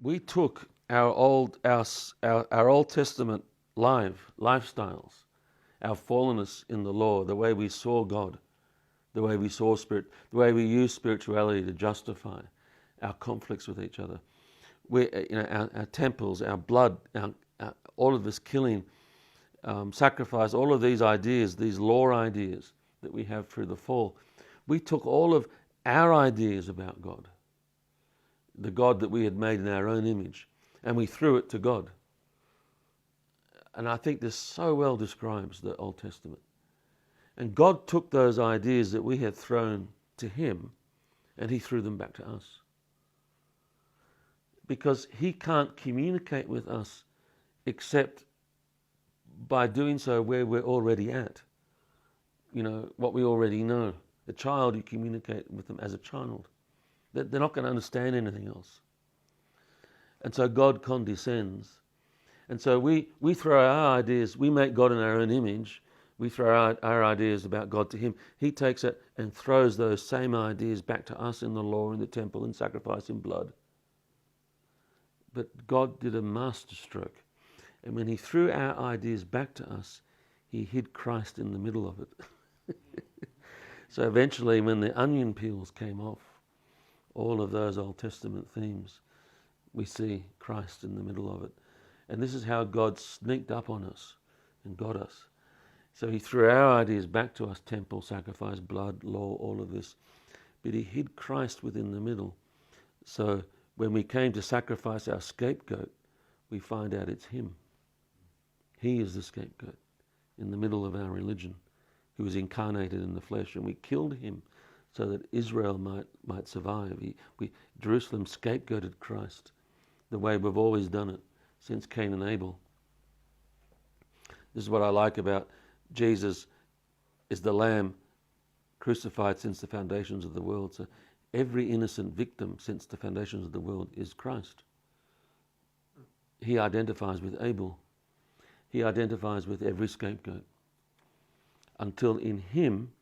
we took our Old Testament lifestyles, our fallenness in the law, the way we saw God, the way we saw spirit, the way we use spirituality to justify our conflicts with each other. Our temples, our blood, all of this killing, sacrifice, all of these ideas, these law ideas that we have through the fall, we took all of our ideas about God, the God that we had made in our own image, and we threw it to God. And I think this so well describes the Old Testament. And God took those ideas that we had thrown to him and he threw them back to us. Because he can't communicate with us except by doing so where we're already at. You know, what we already know. A child, you communicate with them as a child. They're not going to understand anything else. And so God condescends. And so we throw our ideas, we make God in our own image. We throw our ideas about God to him. He takes it and throws those same ideas back to us in the law, in the temple, in sacrifice, in blood. But God did a masterstroke. And when he threw our ideas back to us, he hid Christ in the middle of it. So eventually, when the onion peels came off, all of those Old Testament themes, we see Christ in the middle of it. And this is how God sneaked up on us and got us. So he threw our ideas back to us, temple, sacrifice, blood, law, all of this. But he hid Christ within the middle. So when we came to sacrifice our scapegoat, we find out it's him. He is the scapegoat in the middle of our religion, who was incarnated in the flesh. And we killed him so that Israel might survive. Jerusalem scapegoated Christ the way we've always done it since Cain and Abel. This is what I like about Jesus is the Lamb crucified since the foundations of the world. So every innocent victim since the foundations of the world is Christ. He identifies with Abel. He identifies with every scapegoat. Until in him,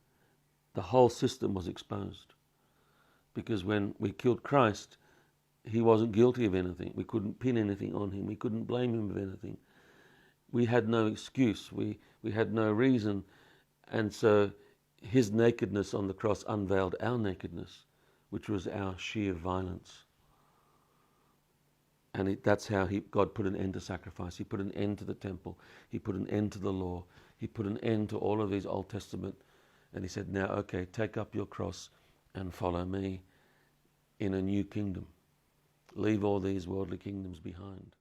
the whole system was exposed. Because when we killed Christ, he wasn't guilty of anything. We couldn't pin anything on him. We couldn't blame him of anything. We had no excuse. We had no reason. And so his nakedness on the cross unveiled our nakedness, which was our sheer violence. And that's how God put an end to sacrifice. He put an end to the temple. He put an end to the law. He put an end to all of these Old Testament. And he said, now, okay, take up your cross and follow me in a new kingdom. Leave all these worldly kingdoms behind.